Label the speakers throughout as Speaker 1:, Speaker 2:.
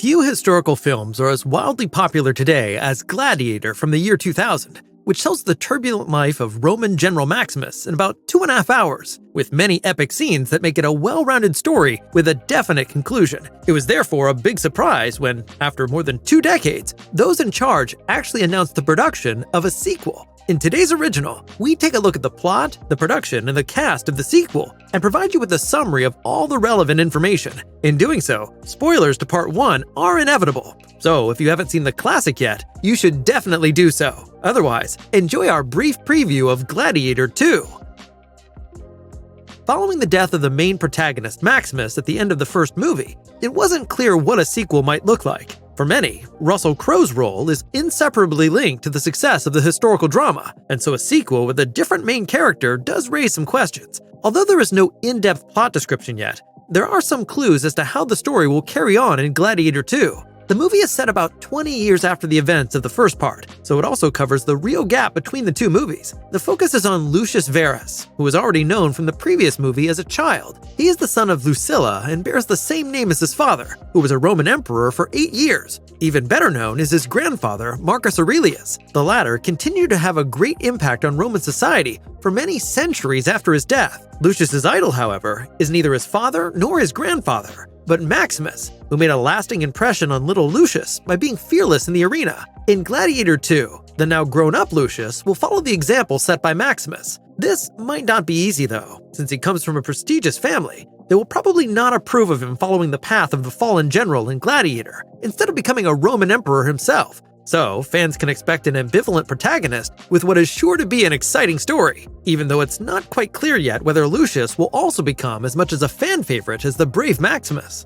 Speaker 1: Few historical films are as wildly popular today as Gladiator from the year 2000, which tells the turbulent life of Roman General Maximus in about 2.5 hours, with many epic scenes that make it a well-rounded story with a definite conclusion. It was therefore a big surprise when, after more than 2 decades, those in charge actually announced the production of a sequel. In today's original, we take a look at the plot, the production, and the cast of the sequel, and provide you with a summary of all the relevant information. In doing so, spoilers to Part 1 are inevitable, so if you haven't seen the classic yet, you should definitely do so. Otherwise, enjoy our brief preview of Gladiator 2. Following the death of the main protagonist Maximus at the end of the first movie, it wasn't clear what a sequel might look like. For many, Russell Crowe's role is inseparably linked to the success of the historical drama, and so a sequel with a different main character does raise some questions. Although there is no in-depth plot description yet, there are some clues as to how the story will carry on in Gladiator 2. The movie is set about 20 years after the events of the first part, so it also covers the real gap between the two movies. The focus is on Lucius Verus, who was already known from the previous movie as a child. He is the son of Lucilla and bears the same name as his father, who was a Roman emperor for 8 years. Even better known is his grandfather, Marcus Aurelius. The latter continued to have a great impact on Roman society for many centuries after his death. Lucius's idol, however, is neither his father nor his grandfather, but Maximus, who made a lasting impression on little Lucius by being fearless in the arena. In Gladiator 2, the now grown-up Lucius will follow the example set by Maximus. This might not be easy though, since he comes from a prestigious family. They will probably not approve of him following the path of the fallen general in Gladiator, instead of becoming a Roman emperor himself. So, fans can expect an ambivalent protagonist with what is sure to be an exciting story, even though it's not quite clear yet whether Lucius will also become as much as a fan favorite as the brave Maximus.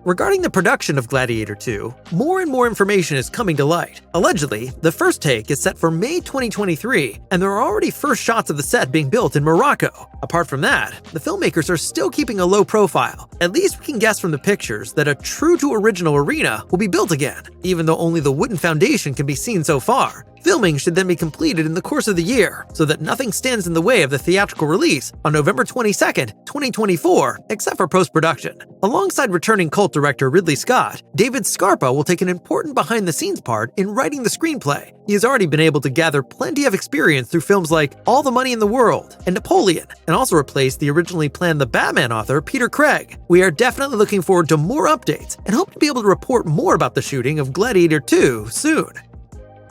Speaker 1: Regarding the production of Gladiator 2, more and more information is coming to light. Allegedly, the first take is set for May 2023, and there are already first shots of the set being built in Morocco. Apart from that, the filmmakers are still keeping a low profile. At least we can guess from the pictures that a true-to-original arena will be built again, even though only the wooden foundation can be seen so far. Filming should then be completed in the course of the year, so that nothing stands in the way of the theatrical release on November 22nd, 2024, except for post-production. Alongside returning cult director Ridley Scott, David Scarpa will take an important behind-the-scenes part in writing the screenplay. He has already been able to gather plenty of experience through films like All the Money in the World and Napoleon, and also replaced the originally planned The Batman author Peter Craig. We are definitely looking forward to more updates and hope to be able to report more about the shooting of Gladiator 2 soon.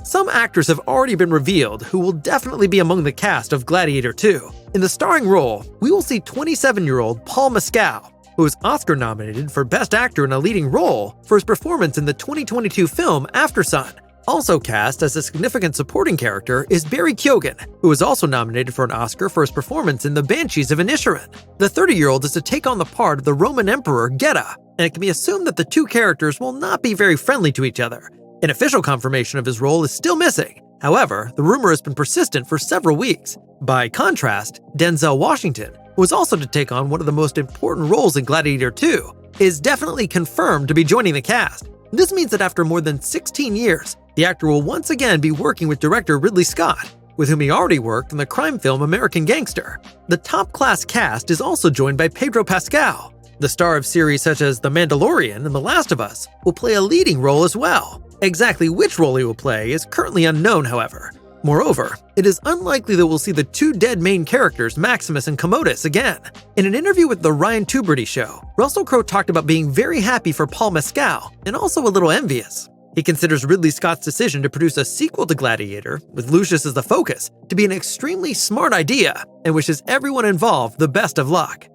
Speaker 1: Some actors have already been revealed who will definitely be among the cast of Gladiator 2. In the starring role, we will see 27-year-old Paul Mescal, who was Oscar-nominated for Best Actor in a Leading Role for his performance in the 2022 film Aftersun. Also cast as a significant supporting character is Barry Keoghan, who was also nominated for an Oscar for his performance in The Banshees of Inisherin. The 30-year-old is to take on the part of the Roman Emperor Geta, and it can be assumed that the two characters will not be very friendly to each other. An official confirmation of his role is still missing. However, the rumor has been persistent for several weeks. By contrast, Denzel Washington, who is also to take on one of the most important roles in Gladiator 2, is definitely confirmed to be joining the cast. This means that after more than 16 years, the actor will once again be working with director Ridley Scott, with whom he already worked on the crime film American Gangster. The top-class cast is also joined by Pedro Pascal. The star of series such as The Mandalorian and The Last of Us will play a leading role as well. Exactly which role he will play is currently unknown, however. Moreover, it is unlikely that we'll see the two dead main characters, Maximus and Commodus, again. In an interview with The Ryan Tuberty Show, Russell Crowe talked about being very happy for Paul Mescal and also a little envious. He considers Ridley Scott's decision to produce a sequel to Gladiator, with Lucius as the focus, to be an extremely smart idea and wishes everyone involved the best of luck.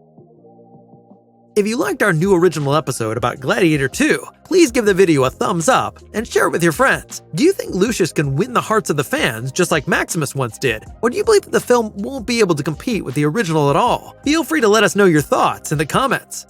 Speaker 1: If you liked our new original episode about Gladiator 2, please give the video a thumbs up and share it with your friends. Do you think Lucius can win the hearts of the fans just like Maximus once did? Or do you believe that the film won't be able to compete with the original at all? Feel free to let us know your thoughts in the comments.